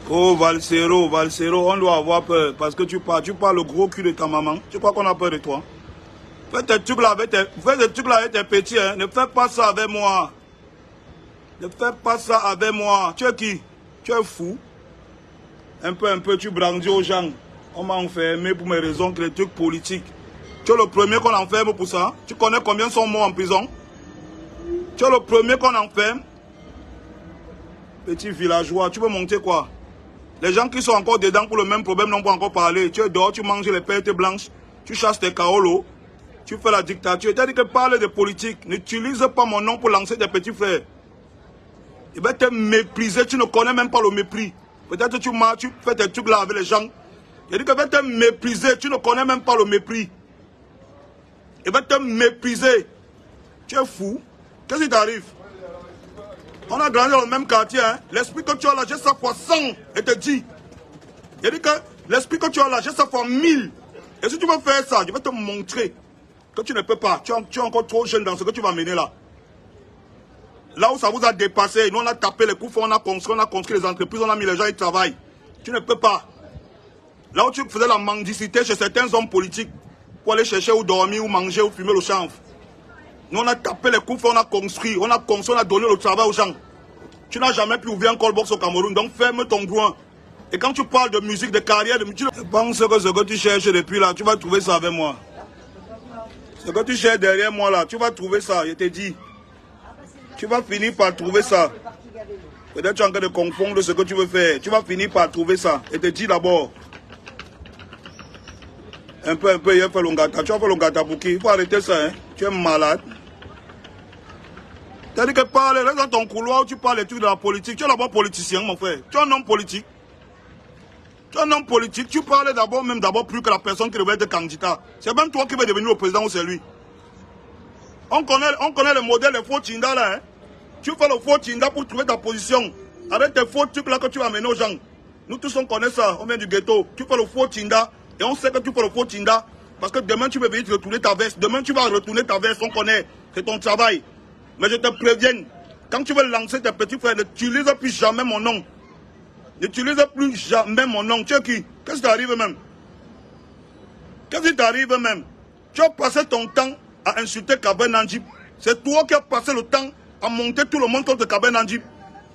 Oh, Valsero, Valsero, on doit avoir peur. Parce que tu parles le gros cul de ta maman. Tu crois qu'on a peur de toi? Fais tes trucs là avec tes petits, hein. Ne fais pas ça avec moi. Ne fais pas ça avec moi. Tu es qui? Tu es fou. Un peu, tu brandis aux gens. On m'a enfermé pour mes raisons, que les trucs politiques. Tu es le premier qu'on enferme pour ça. Tu connais combien sont morts en prison? Tu es le premier qu'on enferme. Petit villageois, tu veux monter quoi? Les gens qui sont encore dedans pour le même problème n'ont pas encore parlé. Tu es dehors, tu manges les pertes blanches, tu chasses tes kaolos, tu fais la dictature. Tu as dit que parle de politique. N'utilise pas mon nom pour lancer des petits frères. Il va te mépriser, tu ne connais même pas le mépris. Peut-être que tu fais tes trucs là avec les gens. Il dit qu'il va te mépriser, tu ne connais même pas le mépris. Il va te mépriser. Tu es fou. Qu'est-ce qui t'arrive? On a grandi dans le même quartier. Hein? L'esprit que tu as là, j'ai ça fois 100 et te dit. Il dit que l'esprit que tu as là, j'ai ça fois 1000. Et si tu veux faire ça, je vais te montrer que tu ne peux pas. Tu es encore trop jeune dans ce que tu vas mener là. Là où ça vous a dépassé, nous on a tapé les coups, on a construit les entreprises, on a mis les gens, ils travaillent. Tu ne peux pas. Là où tu faisais la mendicité chez certains hommes politiques, pour aller chercher ou dormir, ou manger, ou fumer le chanvre. Nous on a tapé les coups, on a construit, on a donné le travail aux gens. Tu n'as jamais pu ouvrir un callbox au Cameroun, donc ferme ton groin. Et quand tu parles de musique, de carrière, je pense que ce que tu cherches depuis là, tu vas trouver ça avec moi. Ce que tu cherches derrière moi là, tu vas trouver ça, je te dis. Tu vas finir par trouver ça. Peut-être tu es en train de confondre ce que tu veux faire. Tu vas finir par trouver ça. Et te dis d'abord. Un peu, il a fait l'ongata. Tu as fait l'ongata pour qui? Il faut arrêter ça, hein. Tu es malade. Tu as dit que parle, reste dans ton couloir où tu parles des trucs de la politique. Tu es d'abord politicien, mon frère. Tu es un homme politique. Tu es un homme politique. Tu parles d'abord plus que la personne qui devait être candidat. C'est même toi qui veux devenir le président ou c'est lui. On connaît le modèle des faux Tinda là. Hein? Tu fais le faux Tinda pour trouver ta position. Avec tes faux trucs là que tu vas amener aux gens. Nous tous on connaît ça, on vient du ghetto. Tu fais le faux Tinda et on sait que tu fais le faux Tinda. Parce que demain tu vas venir te retourner ta veste. Demain tu vas retourner ta veste, on connaît. C'est ton travail. Mais je te préviens, quand tu veux lancer tes petits frères, n'utilise plus jamais mon nom. N'utilise plus jamais mon nom. Tu es qui? Qu'est-ce qui t'arrive même? Qu'est-ce qui t'arrive même? Tu as passé ton temps à insulter Kabé Nandjip. C'est toi qui as passé le temps à monter tout le monde contre Kabé Nandjip.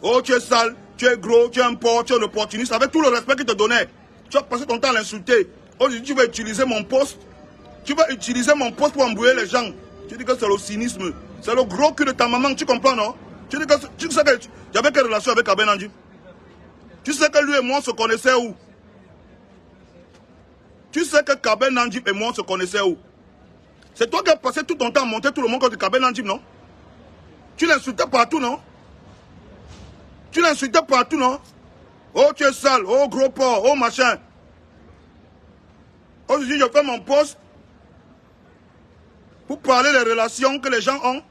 Oh, tu es sale, tu es gros, tu es un porc, tu es un opportuniste. Avec tout le respect qu'il te donnait, tu as passé ton temps à l'insulter. Aujourd'hui, tu vas utiliser mon poste. Tu vas utiliser mon poste pour embrouiller les gens. Tu dis que c'est le cynisme. C'est le gros cul de ta maman, tu comprends, non? Tu sais que j'avais quelle relation avec Kabé Nandjip? Tu sais que lui et moi, on se connaissait où? Tu sais que Kabé Nandjip et moi, on se connaissait où? C'est toi qui as passé tout ton temps à monter tout le monde contre Kabé Nandjip, non? Tu l'insultais partout, non? Tu l'insultais partout, non? Oh, tu es sale, oh, gros porc, oh, machin. Aujourd'hui, je fais mon poste pour parler des relations que les gens ont.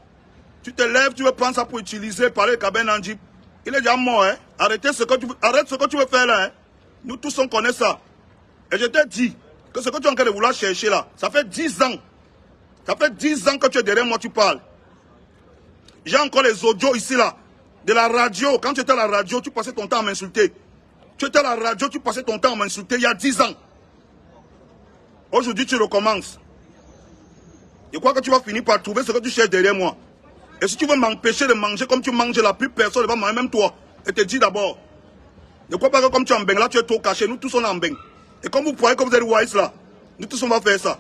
Tu te lèves, tu veux prendre ça pour utiliser, parler de Kabé Nandjip. Il est déjà mort, hein? Arrête ce que tu veux faire là, hein? Nous tous, on connaît ça. Et je t'ai dit que ce que tu es en train de vouloir chercher là, ça fait 10 ans. Ça fait 10 ans que tu es derrière moi, tu parles. J'ai encore les audios ici là. De la radio. Quand tu étais à la radio, tu passais ton temps à m'insulter. Tu étais à la radio, tu passais ton temps à m'insulter il y a 10 ans. Aujourd'hui, tu recommences. Je crois que tu vas finir par trouver ce que tu cherches derrière moi. Et si tu veux m'empêcher de manger comme tu manges là, plus personne ne va manger, même toi. Et te dis d'abord. Ne crois pas que comme tu es en beng, là tu es trop caché. Nous tous on est en beng. Et comme vous croyez que vous êtes wise là, nous tous on va faire ça.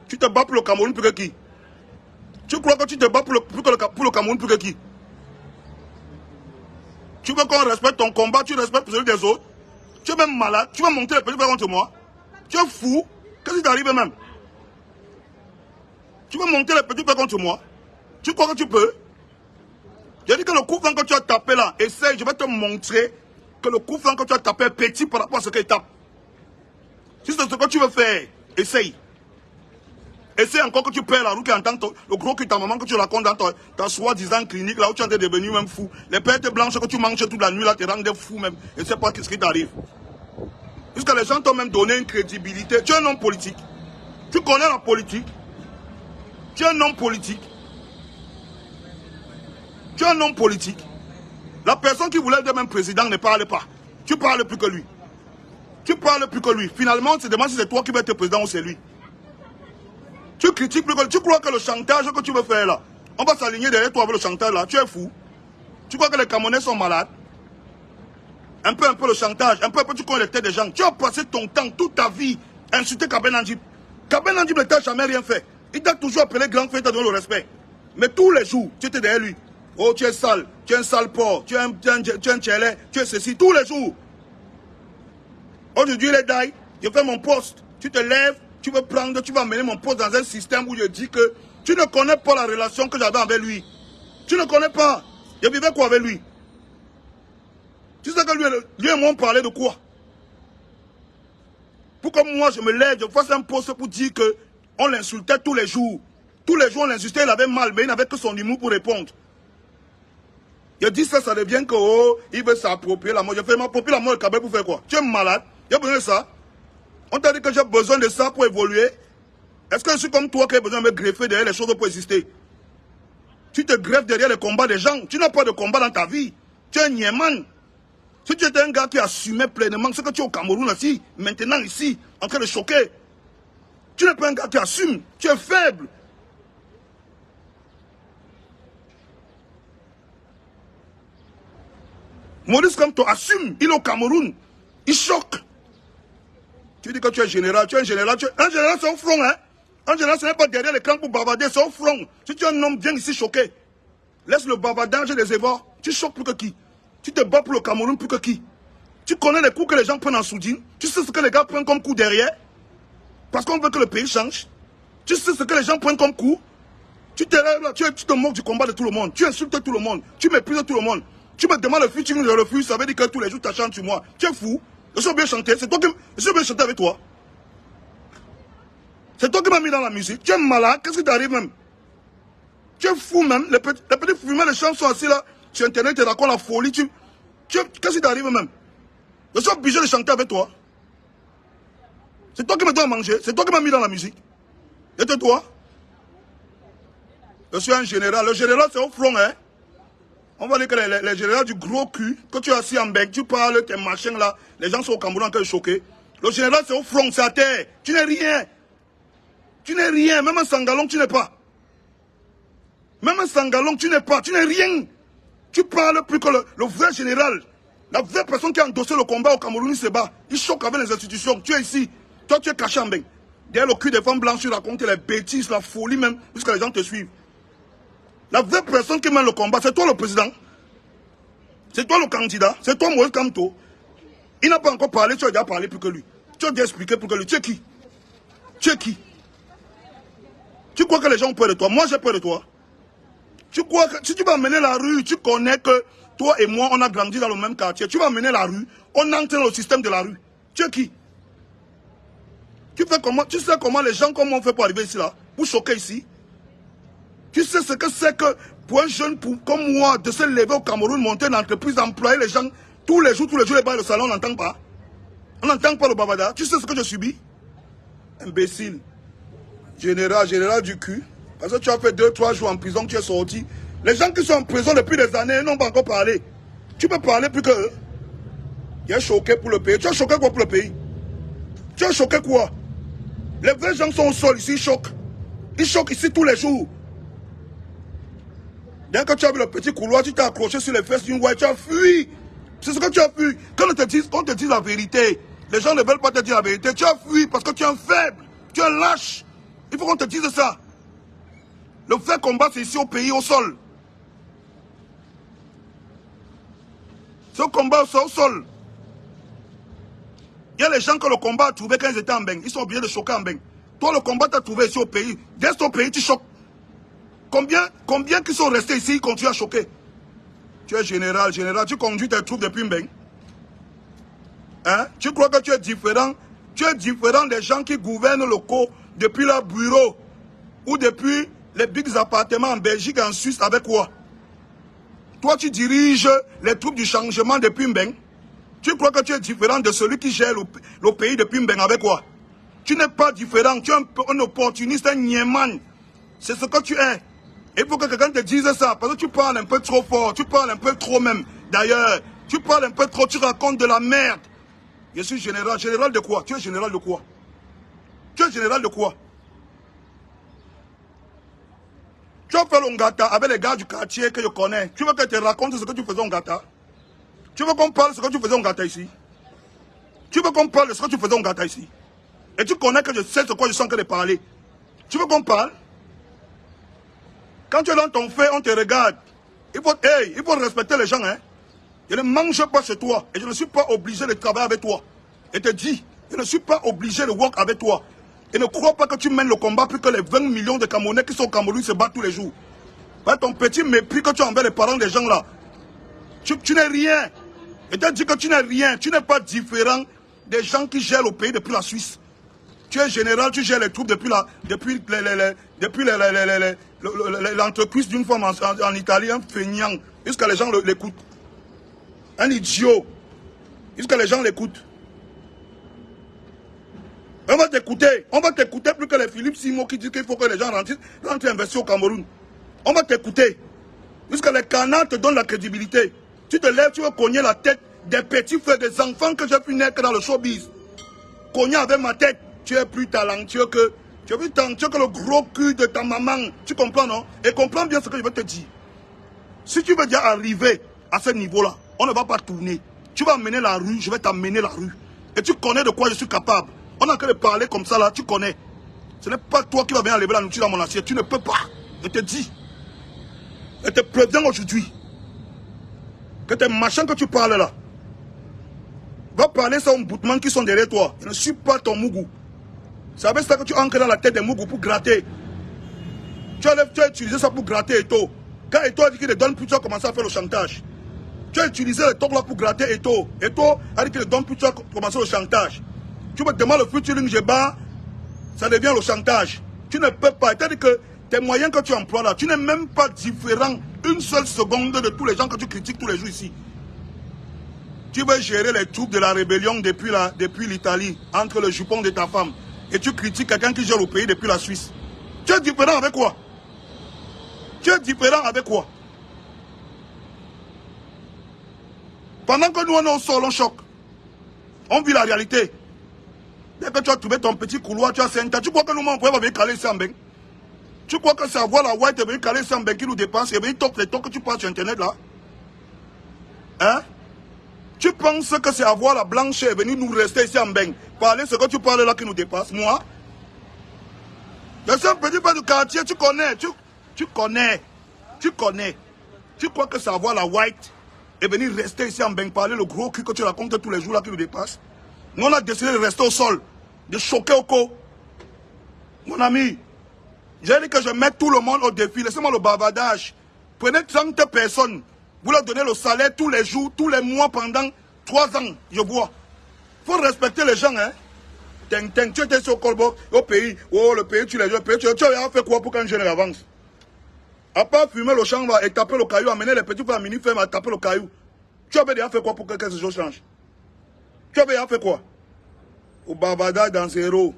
Tu te bats pour le Cameroun plus que qui? Tu crois que tu te bats pour le Cameroun plus que qui? Tu veux qu'on respecte ton combat, tu respectes celui des autres? Tu es même malade, tu vas monter les petits frères contre moi? Tu es fou? Qu'est-ce qui t'arrive même? Tu vas monter les petits frères contre moi? Tu crois que tu peux? J'ai dit que le coup franc que tu as tapé là, essaye, je vais te montrer que le coup franc que tu as tapé est petit par rapport à ce qu'il tape. Si c'est ce que tu veux faire, essaye. Essaye encore que tu perds la route et entends le gros cul de ta maman que tu racontes dans ta soi-disant clinique là où tu es en train de devenir même fou. Les pertes blanches que tu manges toute la nuit là te rendent fou même. Et c'est pas ce qui t'arrive. Puisque les gens t'ont même donné une crédibilité. Tu es un homme politique. Tu connais la politique. Tu es un homme politique. Tu es un homme politique. La personne qui voulait être même président ne parle pas. Tu parles plus que lui. Tu parles plus que lui. Finalement, on se demande si c'est toi qui vas être président ou c'est lui. Tu critiques plus que lui. Tu crois que le chantage que tu veux faire là, on va s'aligner derrière toi avec le chantage là. Tu es fou. Tu crois que les Camerounais sont malades? Un peu le chantage. Un peu, tu connais les têtes des gens. Tu as passé ton temps, toute ta vie, à insulter Kabé Nandjib. Kabé Nandjib ne t'a jamais rien fait. Il t'a toujours appelé grand frère, il t'a donné le respect. Mais tous les jours, tu étais derrière lui. Oh, tu es sale, tu es un sale porc, tu es un tchelé, tu es ceci, tous les jours. Aujourd'hui, il est d'ailleurs, je fais mon poste. Tu te lèves, tu veux prendre, tu vas mener mon poste dans un système où je dis que tu ne connais pas la relation que j'avais avec lui. Tu ne connais pas. Je vivais quoi avec lui? Tu sais que lui et moi on parlait de quoi? Pour que moi je me lève, je fasse un poste pour dire que on l'insultait tous les jours. Tous les jours on l'insultait, il avait mal, mais il n'avait que son humour pour répondre. Je dis ça, ça devient que oh, il veut s'approprier la mort. Je fais m'approprier la mort de Kabé pour faire quoi? Tu es malade? J'ai besoin de ça. On t'a dit que j'ai besoin de ça pour évoluer. Est-ce que je suis comme toi qui as besoin de me greffer derrière les choses pour exister? Tu te greffes derrière les combats des gens. Tu n'as pas de combat dans ta vie. Tu es un niéman. Si tu étais un gars qui assumait pleinement ce que tu es au Cameroun aussi, maintenant ici, en train de choquer, tu n'es pas un gars qui assume. Tu es faible. Maurice Kamto assume. Il est au Cameroun. Il choque. Tu dis que tu es général. Tu es un général. Un général, c'est au front. Hein? Un général, ce n'est pas derrière les camps pour bavarder. C'est au front. Si tu es un homme, viens ici choquer. Laisse le bavardage et les efforts. Tu choques plus que qui? Tu te bats pour le Cameroun plus que qui? Tu connais les coups que les gens prennent en soudine? Tu sais ce que les gars prennent comme coup derrière? Parce qu'on veut que le pays change. Tu sais ce que les gens prennent comme coup? Tu te lèves là, tu te moques du combat de tout le monde. Tu insultes tout le monde. Tu méprises tout le monde. Tu me demandes le featuring, je refuse. Ça veut dire que tous les jours, tu chantes sur moi. Tu es fou. Je suis bien chanté. C'est toi qui... Je suis bien chanté avec toi. C'est toi qui m'as mis dans la musique. Tu es malade. Qu'est-ce qui t'arrive même? Tu es fou même. Les petits fumeurs de chansons assis là, sur Internet, tu es d'accord, la folie. Qu'est-ce qui t'arrive même? Je suis obligé de chanter avec toi. C'est toi qui me dois manger. C'est toi qui m'as mis dans la musique. Et toi? Je suis un général. Le général, c'est au front, hein? On va dire que les généraux du gros cul, que tu es assis en bec, tu parles, tes machins là, les gens sont au Cameroun encore choqués. Le général, c'est au front, c'est à terre. Tu n'es rien. Tu n'es rien. Même un sangalon, tu n'es pas. Même un sangalon, tu n'es pas. Tu n'es rien. Tu parles plus que le vrai général. La vraie personne qui a endossé le combat au Cameroun, il se bat. Il choque avec les institutions. Tu es ici. Toi, tu es caché en bain. Derrière le cul des femmes blanches, tu racontes les bêtises, la folie même, jusqu'à les gens te suivent. La vraie personne qui mène le combat, c'est toi le président. C'est toi le candidat. C'est toi Maurice Kamto. Il n'a pas encore parlé, tu as déjà parlé plus que lui. Tu as déjà expliqué plus que lui. Tu es qui? Tu es qui? Tu crois que les gens ont peur de toi? Moi, j'ai peur de toi. Tu crois que si tu vas mener la rue, tu connais que toi et moi, on a grandi dans le même quartier. Tu vas mener la rue, on entre dans le système de la rue. Tu es qui? Tu sais comment les gens, comment on fait pour arriver ici là? Pour choquer ici? Tu sais ce que c'est que pour un jeune comme moi de se lever au Cameroun, monter une entreprise, employer les gens tous les jours, les bas le salon, on n'entend pas. On n'entend pas le bavada. Tu sais ce que je subis? Imbécile. Général du cul. Parce que tu as fait 2-3 jours en prison, tu es sorti. Les gens qui sont en prison depuis des années n'ont pas encore parlé. Tu peux parler plus que eux. Tu es choqué pour le pays. Tu es choqué quoi pour le pays? Tu es choqué quoi? Les vrais gens sont au sol ici, ils choquent. Ils choquent ici tous les jours. Dès que tu as vu le petit couloir, tu t'es accroché sur les fesses d'une voie, tu as fui. C'est ce que tu as fui. Quand on te dit la vérité, les gens ne veulent pas te dire la vérité. Tu as fui parce que tu es un faible, tu es un lâche. Il faut qu'on te dise ça. Le vrai combat, c'est ici au pays, au sol. Ce combat, c'est au sol. Il y a les gens que le combat a trouvé quand ils étaient en bain. Ils sont obligés de choquer en bain. Toi, le combat, tu as trouvé ici au pays. Dès ton pays, tu choques. Combien qui sont restés ici, ils continuent à choquer? Tu es général, tu conduis tes troupes depuis Mbeng. Hein? Tu crois que tu es différent? Tu es différent des gens qui gouvernent locaux depuis leur bureau ou depuis les bigs appartements en Belgique et en Suisse avec quoi? Toi, tu diriges les troupes du changement depuis Mbeng. Tu crois que tu es différent de celui qui gère le pays depuis Mbeng avec quoi? Tu n'es pas différent, tu es un opportuniste, un niéman. C'est ce que tu es. Il faut que quelqu'un te dise ça, parce que tu parles un peu trop fort, tu parles un peu trop même. D'ailleurs, Tu parles un peu trop, tu racontes de la merde. Je suis général. Général de quoi? Tu es général de quoi? Tu es général de quoi? Tu as fait l'Ongata avec les gars du quartier que je connais. Tu veux que je te raconte ce que tu faisais au Ngata? Tu veux qu'on parle de ce que tu faisais au Ngata ici? Tu veux qu'on parle de ce que tu faisais au Ngata ici? Et tu connais que je sais de quoi je suis en train de parler. Tu veux qu'on parle? Quand tu es dans ton fait, on te regarde. Il faut respecter les gens, hein. Je ne mange pas chez toi. Et je ne suis pas obligé de travailler avec toi. Et te dis, je ne suis pas obligé de work avec toi. Et ne crois pas que tu mènes le combat plus que les 20 millions de Camerounais qui sont au Cameroun se battent tous les jours. Par ton petit mépris que tu as envers les parents des gens là. Tu n'es rien. Et tu as dit que tu n'es rien. Tu n'es pas différent des gens qui gèrent le pays depuis la Suisse. Tu es général, tu gères les troupes depuis l'entreprise d'une femme en Italie, un feignant, jusqu'à les gens l'écoutent. Un idiot. Jusqu'à les gens l'écoutent. On va t'écouter. On va t'écouter plus que les Philippe Simo qui disent qu'il faut que les gens rentrent investir au Cameroun. On va t'écouter. Jusqu'à les canards te donnent la crédibilité. Tu te lèves, tu veux cogner la tête des petits frères, des enfants que j'ai pu naître dans le showbiz. Cogner avec ma tête. Tu es plus talentueux que... Tu es plus talentueux que le gros cul de ta maman. Tu comprends, non? Et comprends bien ce que je veux te dire. Si tu veux déjà arriver à ce niveau-là, on ne va pas tourner. Tu vas amener la rue, je vais t'amener la rue. Et tu connais de quoi je suis capable. On a qu'à de parler comme ça là, tu connais. Ce n'est pas toi qui vas venir enlever la nourriture dans mon assiette. Tu ne peux pas. Je te dis. Je te préviens aujourd'hui. Que tes machins que tu parles là. Va parler ça aux boutmans qui sont derrière toi. Je ne suis pas ton mougou. C'est avec ça que tu ancres dans la tête des mougous pour gratter. Tu as utilisé ça pour gratter Eto. Quand Eto a dit qu'il ne donne plus, tu as commencé à faire le chantage. Tu as utilisé le toc là pour gratter Eto. Eto a dit qu'il ne donne plus, tu as commencé le chantage. Tu me demandes le featuring, je bats, ça devient le chantage. Tu ne peux pas. C'est-à-dire que tes moyens que tu emploies là, tu n'es même pas différent une seule seconde de tous les gens que tu critiques tous les jours ici. Tu veux gérer les troupes de la rébellion depuis l'Italie, entre le jupon de ta femme, et tu critiques quelqu'un qui gère le pays depuis la Suisse. Tu es différent avec quoi? Tu es différent avec quoi? Pendant que nous on est au sol, on choque. On vit la réalité. Dès que tu as trouvé ton petit couloir, tu as Saint-Ta. Tu crois que nous, on pourrait venir caler ici en Beng? Tu crois que c'est avoir la white et venir caler ici en Beng qui nous dépense et venir top les tocs que tu passes sur Internet là? Hein? Tu penses que c'est avoir la blanche et venir nous rester ici en Beng? Parler ce que tu parles là qui nous dépasse? Moi? Je suis un petit peu du quartier, tu connais. Tu connais. Tu crois que c'est avoir la white et venir rester ici en Beng, parler le gros cul que tu racontes tous les jours là qui nous dépasse? Nous on a décidé de rester au sol, de choquer au co. Mon ami, j'ai dit que je mets tout le monde au défi. Laissez-moi le bavardage. Prenez 30 personnes, vous leur donnez le salaire tous les jours, tous les mois pendant 3 ans, je vois. Il faut respecter les gens, hein. Tu étais sur Colbo, au pays, oh le pays, tu as fait quoi pour qu'un jeune avance? À part fumer le champ et taper le caillou, amener les petits frères à mini-ferme à taper le caillou. Tu avais déjà fait quoi pour que quelque chose change? Tu avais déjà fait quoi? Au bavardage dans zéro.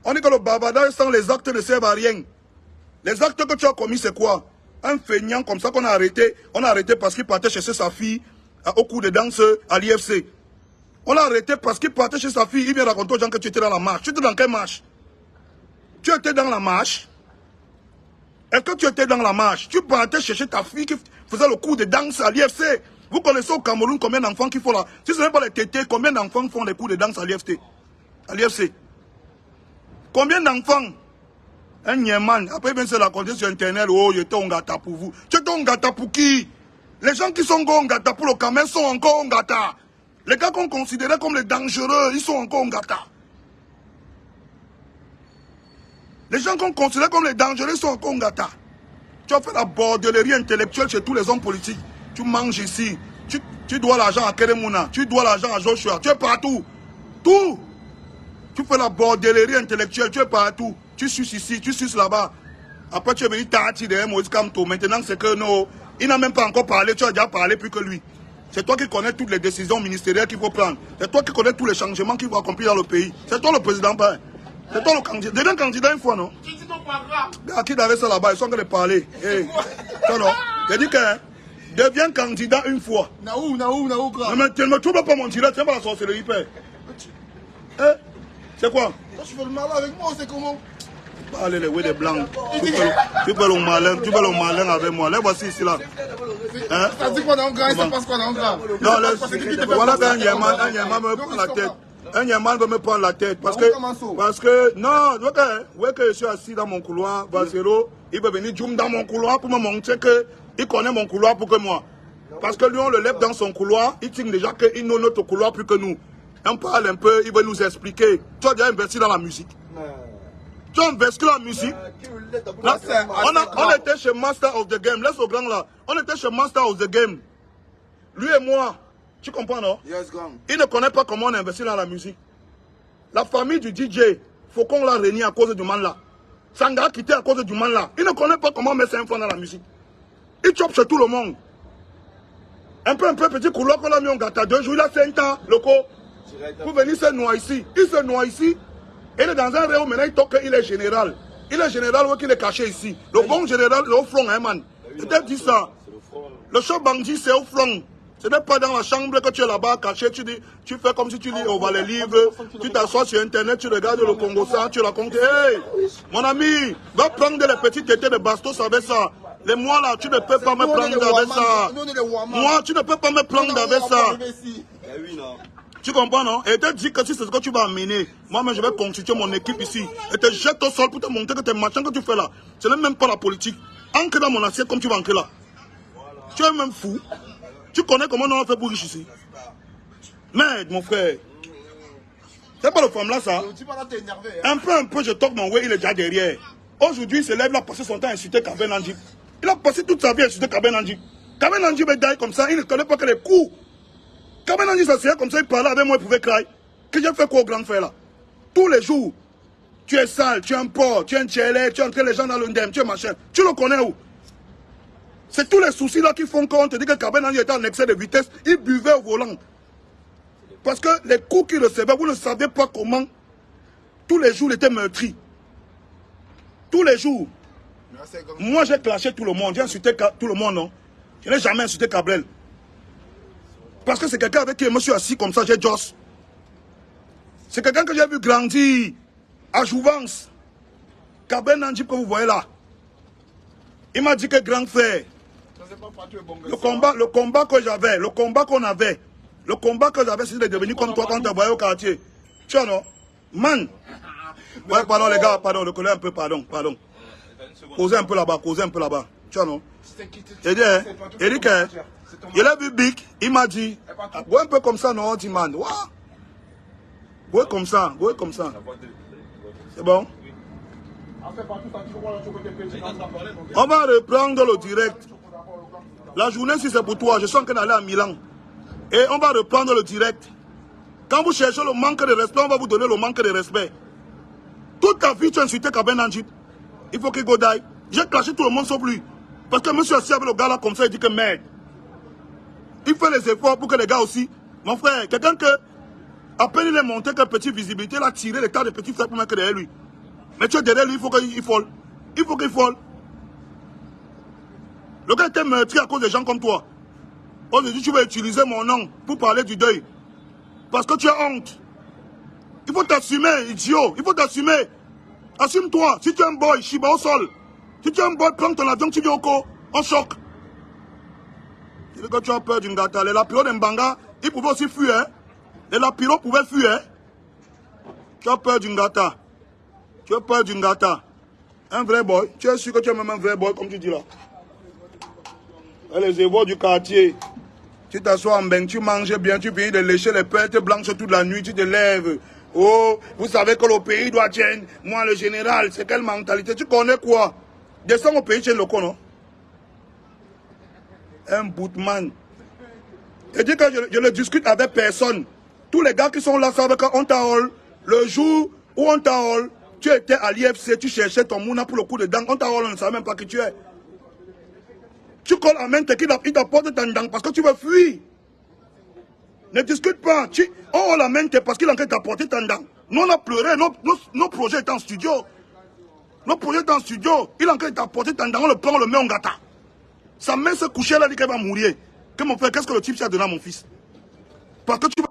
On dit que le bavardage sans les actes ne servent à rien. Les actes que tu as commis, c'est quoi? Un feignant comme ça qu'on a arrêté. On a arrêté parce qu'il partait chercher sa fille au cours de danse à l'IFC. On l'a arrêté parce qu'il partait chez sa fille. Il vient raconter aux gens que tu étais dans la marche. Tu étais dans quelle marche? Tu étais dans la marche. Est-ce que tu étais dans la marche? Tu partais chercher ta fille qui faisait le cours de danse à l'IFC. Vous connaissez au Cameroun combien d'enfants qu'il faut là? Si ce n'est pas les tétés, combien d'enfants font des cours de danse à l'IFC? Combien d'enfants? Un Nieman. Après, bien, c'est la condition sur Internet. Oh, j'étais Ongata pour vous. Tu étais Ongata pour qui? Les gens qui sont Ongata pour le Cameroun sont encore Ongata. Les gars qu'on considérait comme les dangereux, ils sont encore Ongata. Les gens qu'on considère comme les dangereux sont encore Ongata. Tu as fait la bordellerie intellectuelle chez tous les hommes politiques. Tu manges ici. Tu dois l'argent à Keremouna. Tu dois l'argent à Joshua. Tu es partout. Tout. Tu fais la bordellerie intellectuelle. Tu es partout. Tu suces ici. Tu suces là-bas. Après, tu es venu Tati derrière Moïse Kamto. Maintenant, c'est que non. Il n'a même pas encore parlé. Tu as déjà parlé plus que lui. C'est toi qui connais toutes les décisions ministérielles qu'il faut prendre. C'est toi qui connais tous les changements qu'il faut accomplir dans le pays. C'est toi le président. C'est toi le candidat. Déjà un candidat une fois, non? Tu dis ton programme. À qui avait ça là-bas? Ils sont en train de parler. Hey. Non. J'ai dit que Deviens candidat une fois. Naou, grave. Mais tu ne me trouves pas mon direct, c'est pas la sorcellerie, père. Hein? C'est quoi? Toi, tu fais le malin avec moi, c'est comment? Allez, les ouais des blancs. Tu fais le malin avec moi. Les voici ici là. Hein? Ça dit quoi dans le gras? Il se passe quoi dans le gras? Non, voilà qu'un Yéman me prend la tête. Un Yéman veut me prendre la tête. Parce que, non, ouais que je suis assis dans mon couloir, Vasero, il veut venir zoom dans mon couloir pour me montrer qu'il connaît mon couloir plus que moi. Parce que lui, on le lève dans son couloir, il tient déjà qu'il know notre couloir plus que nous. On parle un peu, il veut nous expliquer. Tu as déjà investi dans la musique. Tu as investi dans la musique. Là, on était chez Master of the Game. Laisse au grand là. On était chez Master of the Game. Lui et moi. Tu comprends, non? Yes, grand. Il ne connaît pas comment on investit dans la musique. La famille du DJ, faut qu'on l'a régné à cause du man là. Sanga a quitté à cause du man là. Il ne connaît pas comment mettre 5 francs dans la musique. Il chope chez tout le monde. Un peu, petit couloir qu'on a mis en gâteau. 2 jours, il a 5 ans, loco. Pour venir se noyer ici. Il se noie ici. Il est dans un réseau, maintenant il toque qu'il est général. Il est général ou qu'il est caché ici. Le bon général, c'est au front, hein, man. Je t'ai dit ça. Le chef bandit, c'est au front. Ce n'est pas dans la chambre que tu es là-bas caché, tu fais comme si tu lis over les livres, tu t'assois sur Internet, tu regardes le Congo ça, tu racontes, hey, mon ami, va prendre les petites tétés de bastos avec ça. Les mois là, tu ne peux pas me prendre avec ça. Moi, tu ne peux pas me prendre avec ça. Tu comprends, non? Et te dis que si c'est ce que tu vas amener, moi-même je vais constituer mon équipe ici. Et te jette au sol pour te montrer que tes machins que tu fais là, ce n'est même pas la politique. Ancre dans mon assiette comme tu vas ancrer là. Tu es même fou. Tu connais comment on a fait pour riche ici? Merde, mon frère. C'est pas le femme là, ça? Un peu, je toque mon way, il est déjà derrière. Aujourd'hui, il se lève, il a passé son temps à insulter Kabé Nandjib. Il a passé toute sa vie à insulter Kabé Nandjib. Kabé Nandjib est d'ailleurs comme ça, il ne connaît pas que les coups. Kabé Nandjib s'asseyait comme ça, il parlait avec moi, il pouvait crier. Que j'ai fait quoi au grand frère là? Tous les jours, tu es sale, tu es un porc, tu es un tchélé, tu entres les gens dans l'undem, tu es machin. Tu le connais où? C'est tous les soucis là qui font qu'on te dit que Kabé Nandjib était en excès de vitesse, il buvait au volant. Parce que les coups qu'il recevait, vous ne savez pas comment. Tous les jours, il était meurtri. Tous les jours. Moi, j'ai clashé tout le monde. J'ai insulté tout le monde, non? Je n'ai jamais insulté Cabrel. Parce que c'est quelqu'un avec qui je me suis assis comme ça, j'ai Joss. C'est quelqu'un que j'ai vu grandir à Jouvence. Kabé Nandjib que vous voyez là. Il m'a dit que grand frère, le combat que j'avais, le combat qu'on avait, le combat que j'avais, c'est de devenir comme toi quand tu voyais au quartier. Tu vois, non? Man. Ouais, pardon les gars, pardon, le collègue un peu, pardon. Causez un peu là-bas, Tu vois, non? Il dit que, il a vu Big, il m'a dit, ouais, un peu comme ça, non, on dit, man, ouais, comme ça. C'est bon? On va reprendre le direct. La journée, si c'est pour toi, je sens qu'on est allé à Milan. Et on va reprendre le direct. Quand vous cherchez le manque de respect, on va vous donner le manque de respect. Toute ta vie, tu as insulté Kabé Nandjib. Il faut qu'il go die. J'ai clashé tout le monde sauf lui. Parce que monsieur assis avec le gars là comme ça, il dit que merde. Il fait les efforts pour que les gars aussi. Mon frère, quelqu'un que, à peine il est monté que petite visibilité, il a tiré les tas de petits frères pour mettre derrière lui. Mais tu es derrière lui, il faut qu'il folle. Il faut qu'il folle. Le gars était meurtri à cause des gens comme toi. Aujourd'hui, tu vas utiliser mon nom pour parler du deuil. Parce que tu as honte. Il faut t'assumer, idiot. Il faut t'assumer. Assume-toi. Si tu es un boy, Shiba au sol. Si tu es un boy, prends ton avion, tu viens au co. En choc. C'est que tu as peur d'une gata. Les lapiros d'Mbanga, ils pouvaient aussi fuir. Hein? Les lapiros pouvaient fuir. Hein? Tu as peur d'une gata. Tu as peur d'une gata. Un vrai boy. Tu es sûr que tu es même un vrai boy, comme tu dis là. Et les évaux du quartier. Tu t'assois en bain, tu manges bien, tu finis de lécher les pêtes blanches toute la nuit, tu te lèves. Oh, vous savez que le pays doit tenir. Moi, le général, c'est quelle mentalité? Tu connais quoi? Descends au pays, tu es le con, non? Un bootman. Je dis que je ne discute avec personne. Tous les gars qui sont là savent qu'on t'a hall. Le jour où on t'a hall, tu étais à l'IFC, tu cherchais ton mouna pour le coup de dent. On t'a hall, on ne savait même pas qui tu es. Tu colles à main, il t'apporte ta dent parce que tu veux fuir. Ne discute pas. On la main parce qu'il a envie d'apporter ta dent. Nous, on a pleuré. Nos projets étaient en studio. Nos projets étaient en studio. Il a envie d'apporter ta dent. On le prend, on le met en gâta. Sa main se couchait là, dit qu'elle va mourir. Que mon frère, qu'est-ce que le type s'est donné à mon fils? Parce que tu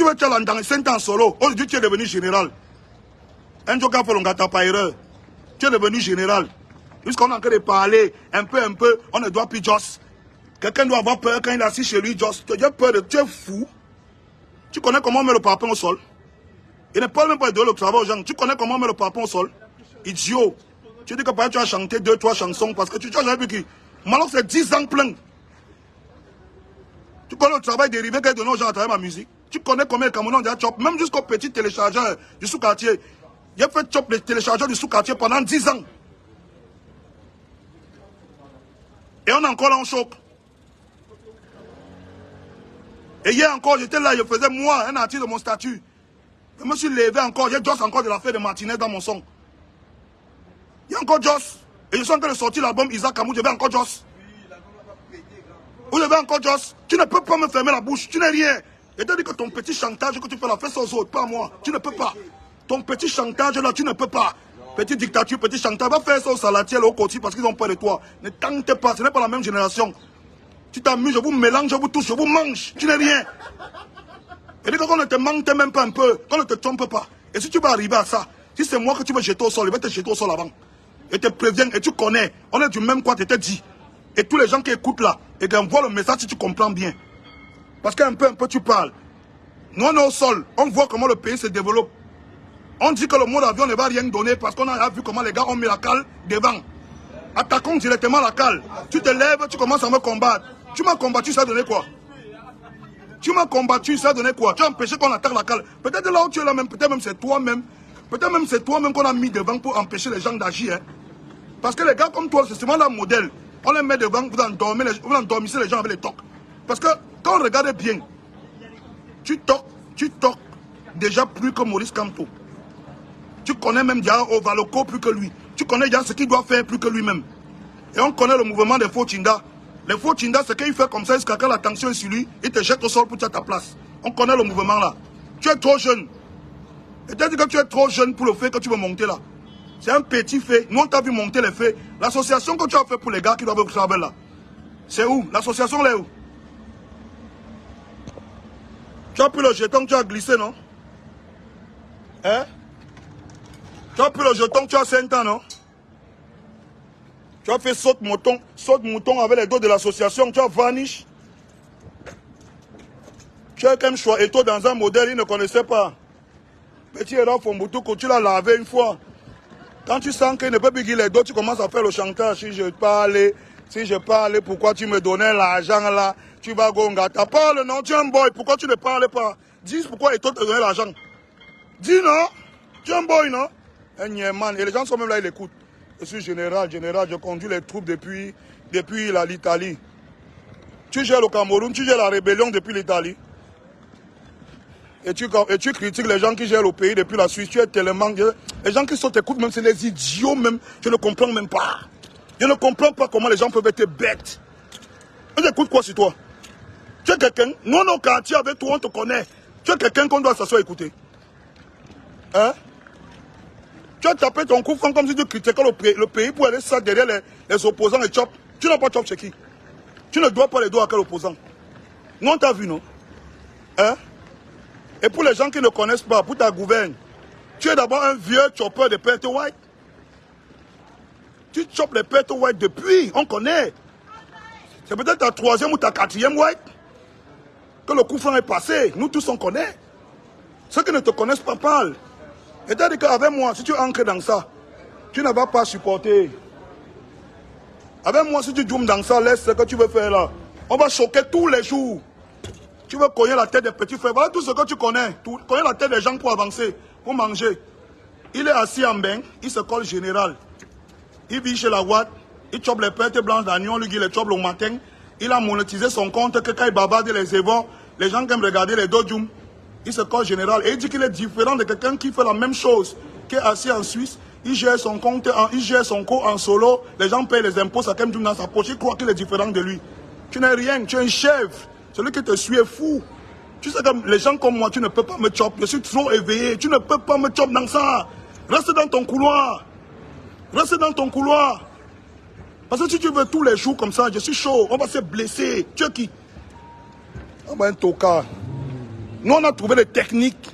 veux tu as dans 5 ans solo. Aujourd'hui, tu es devenu général. Un jour, quand on n'a pas erreur. Tu es devenu général. Puisqu'on est en train de parler un peu, on ne doit plus Joss. Quelqu'un doit avoir peur quand il est assis chez lui, Joss. Tu as peur de... Tu es fou. Tu connais comment on met le parpaing au sol? Il ne parle même pas de le travail aux gens. Tu connais comment on met le parpaing au sol? Idiot. Tu dis que par exemple, tu as chanté 2-3 chansons parce que tu as jamais vu qui. Malheureusement, c'est 10 ans plein. Tu connais le travail dérivé qu'elle donne aux gens à travers ma musique. Tu connais combien de Camerounais ont déjà chop, même jusqu'au petit téléchargeur du sous-quartier. J'ai fait chop les téléchargeurs du sous-quartier pendant 10 ans. Et on est encore là en choc. Et hier encore, j'étais là, je faisais moi un article de mon statut. Je me suis levé encore, j'ai Joss encore de la fête de Martinez dans mon son. Il y a encore Joss. Et je suis en train de sortir l'album Isaac Kamou, je vais encore Joss. Vous avez encore Joss. Tu ne peux pas me fermer la bouche, tu n'es rien. Et tu dis que ton petit chantage que tu fais la fête aux autres, pas moi, tu ne peux pas. Ton petit chantage là, tu ne peux pas. Petite dictature, petit chantage, va faire ça au salatiel, au côté parce qu'ils ont peur de toi. Ne tente pas, ce n'est pas la même génération. Tu t'amuses, je vous mélange, je vous touche, je vous mange, tu n'es rien. Et dès qu'on ne te mente même pas un peu, qu'on ne te trompe pas. Et si tu vas arriver à ça, si c'est moi que tu veux jeter au sol, il va te jeter au sol avant. Et te préviens, et tu connais, on est du même quoi, tu t'es dit. Et tous les gens qui écoutent là, et qui envoient le message si tu comprends bien. Parce qu'un peu, tu parles. Nous on est au sol, on voit comment le pays se développe. On dit que le mode avion ne va rien donner parce qu'on a vu comment les gars ont mis la cale devant. Attaquons directement la cale. Tu te lèves, tu commences à me combattre. Tu m'as combattu, ça a donné quoi? Tu m'as combattu, ça a donné quoi? Tu as empêché qu'on attaque la cale. Peut-être là où tu es là même, peut-être même c'est toi-même. Peut-être même c'est toi-même qu'on a mis devant pour empêcher les gens d'agir. Hein. Parce que les gars comme toi, c'est souvent un modèle. On les met devant, vous endormissez les gens avec les tocs. Parce que quand on regarde bien, tu toques déjà plus que Maurice Kamto. Tu connais même déjà Ovaloco plus que lui. Tu connais déjà ce qu'il doit faire plus que lui-même. Et on connaît le mouvement des faux Tinda. Les faux Tinda, c'est qu'il fait comme ça jusqu'à quand la tension est sur lui, il te jette au sol pour ta place. On connaît le mouvement là. Tu es trop jeune. Et tu as dit que tu es trop jeune pour le fait que tu veux monter là. C'est un petit fait. Nous, on t'a vu monter les faits. L'association que tu as fait pour les gars qui doivent travailler là, c'est où? L'association là est où? Tu as pris le jeton, tu as glissé, non? Hein? Tu as pris le jeton, tu as 5 ans, non? Tu as fait saute-mouton avec les dos de l'association, tu as vanish. Tu as quand même choisi toi dans un modèle, il ne connaissait pas. Petit Héron Fomboutou, tu l'as lavé une fois. Quand tu sens qu'il ne peut plus guider les dos, tu commences à faire le chantage. Si je parlais, pourquoi tu me donnais l'argent là? Tu vas gongata. Parle, non, tu es un boy, pourquoi tu ne parles pas? Dis pourquoi Eto te donnait l'argent. Dis non, tu es un boy, non? Un niéman. Et les gens sont même là, ils l'écoutent. Je suis général, je conduis les troupes depuis l'Italie. Tu gères le Cameroun, tu gères la rébellion depuis l'Italie. Et tu critiques les gens qui gèrent le pays depuis la Suisse. Tu es tellement... Les gens qui sont t'écoutent même, c'est des idiots même. Je ne comprends même pas. Je ne comprends pas comment les gens peuvent être bêtes. Ils écoutent quoi sur toi? Tu es quelqu'un, nous on est au quartier avec toi, on te connaît. Tu es quelqu'un qu'on doit s'asseoir écouter. Hein? Tu as tapé ton coup franc comme si tu critiquais le pays pour aller ça derrière les opposants et chop. Tu n'as pas chop chez qui? Tu ne dois pas les doigts à quel opposant? Nous on t'a vu, non? Hein? Et pour les gens qui ne connaissent pas, pour ta gouverne, tu es d'abord un vieux chopper de Perte White. Tu chopes les Perte White depuis, on connaît. C'est peut-être ta 3e ou ta 4e White que le coup franc est passé. Nous tous on connaît. Ceux qui ne te connaissent pas parlent. Et tu as dit qu'avec moi, si tu entres dans ça, tu ne vas pas supporter. Avec moi, si tu joues dans ça, laisse ce que tu veux faire là. On va choquer tous les jours. Tu veux cogner la tête des petits frères. Voilà tout ce que tu connais. Cogner la tête des gens pour avancer, pour manger. Il est assis en bain, il se colle général. Il vit chez la Ouad, il chope les pertes blanches d'agneau, lui il les chope le matin. Il a monétisé son compte, que quand il bavarde les évents, les gens qui aiment regarder les dojums, il se colle général. Et il dit qu'il est différent de quelqu'un qui fait la même chose, qui est assis en Suisse. Il gère son compte, il gère son co en solo. Les gens payent les impôts, ça quand même dans sa poche. Il croit qu'il est différent de lui. Tu n'es rien, tu es un chef. Celui qui te suit est fou. Tu sais que les gens comme moi, tu ne peux pas me chop. Je suis trop éveillé. Tu ne peux pas me chop dans ça. Reste dans ton couloir. Reste dans ton couloir. Parce que si tu veux tous les jours comme ça, je suis chaud, on va se blesser. Tu es qui? On va un tocard. Nous, on a trouvé les techniques.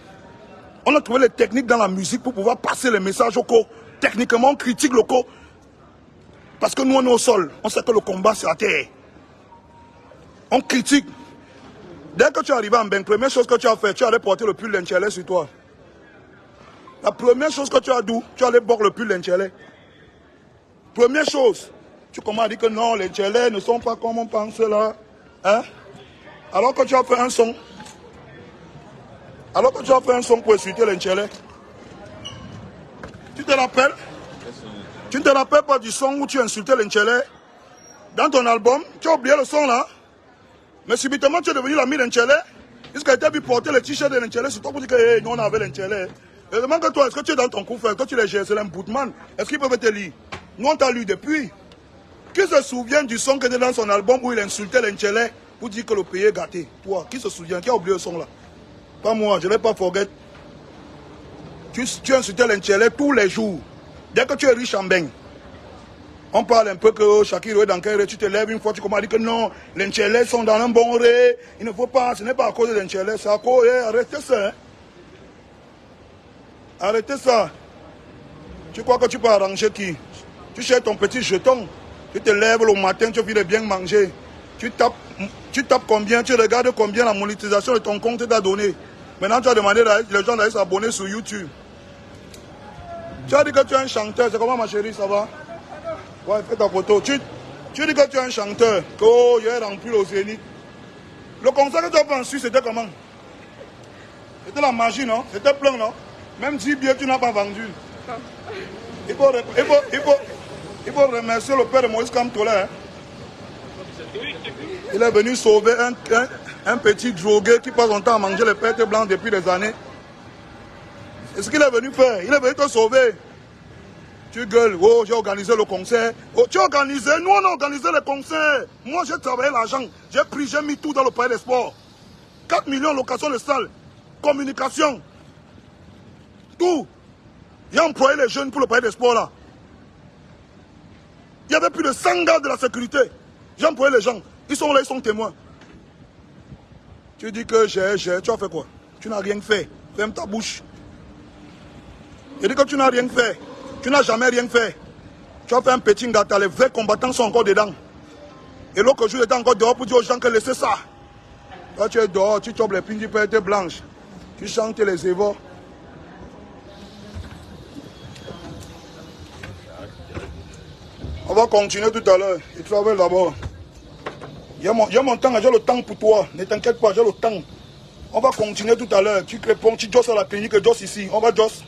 On a trouvé les techniques dans la musique pour pouvoir passer les messages au corps. Techniquement, on critique le corps. Parce que nous, on est au sol. On sait que le combat, c'est à terre. On critique. Dès que tu es arrivé en Beng, première chose que tu as fait, tu allais porter le pull d'Enchele sur toi. La première chose que tu as dit, tu allais boire le pull d'Enchele. Première chose, tu commences à dire que non, les Enchele ne sont pas comme on pense là. Hein? Alors que tu as fait un son. Alors que tu as fait un son pour insulter les Enchele. Tu te rappelles? Tu ne te rappelles pas du son où tu insultais les Enchele? Dans ton album, tu as oublié le son là. Mais subitement, tu es devenu l'ami d'Enchele. Puisqu'il t'a vu porter le t-shirt de l'Enchele, c'est toi pour dire que hey, nous on avait l'Enchele. Et demande que toi, est-ce que tu es dans ton coup frère? Toi tu les gères, c'est un bootman. Est-ce qu'ils peuvent te lire? Nous on t'a lu depuis. Qui se souvient du son qui était dans son album où il insultait l'Enchele pour dire que le pays est gâté? Toi, qui se souvient? Qui a oublié le son là? Pas moi, je ne vais pas forget. Tu insultais l'Enchele tous les jours. Dès que tu es riche en Beng. On parle un peu que Shakiro est dans quel ré, tu te lèves une fois, tu commences à dire que non, les Enchele sont dans un bon ré, il ne faut pas, ce n'est pas à cause de l'Enchele, c'est à cause, arrêtez ça. Hein? Arrêtez ça. Tu crois que tu peux arranger qui? Tu cherches ton petit jeton, tu te lèves le matin, tu viens de bien manger, tu tapes combien, tu regardes combien la monétisation de ton compte t'a donné. Maintenant tu as demandé les gens d'aller s'abonner sur YouTube. Tu as dit que tu es un chanteur, c'est comment ma chérie, ça va? Ouais, fais ta photo. Tu dis que tu es un chanteur, que oh, j'ai rempli le Zénith. Le concert que tu as fait en Suisse, c'était comment? C'était la magie, non? C'était plein, non? Même 10 billets, tu n'as pas vendu. Il faut remercier le père de Moïse Kamtola. Hein? Il est venu sauver un petit drogué qui passe son temps à manger les pêtes blancs depuis des années. C'est ce qu'il est venu faire. Il est venu te sauver. Tu gueules, oh j'ai organisé le concert. Oh, tu as organisé, nous on a organisé le concert. Moi j'ai travaillé l'argent, j'ai mis tout dans le palais des sports. 4 millions location de salle, communication, tout. J'ai employé les jeunes pour le palais des sports là. Il y avait plus de 100 gars de la sécurité. J'ai employé les gens, ils sont là, ils sont témoins. Tu dis que tu as fait quoi? Tu n'as rien fait, ferme ta bouche. Je dis que tu n'as rien fait. Tu n'as jamais rien fait. Tu as fait un petit gâteau, les vrais combattants sont encore dedans. Et l'autre jour, tu étais encore dehors pour dire aux gens que laissez ça. Toi, tu es dehors, tu chopes les pins du pète blanche. Tu chantes les évos. On va continuer tout à l'heure. Il travaille d'abord. J'ai mon temps, j'ai le temps pour toi. Ne t'inquiète pas, j'ai le temps. On va continuer tout à l'heure. Tu réponds, tu josses à la clinique, josse ici. On va josse.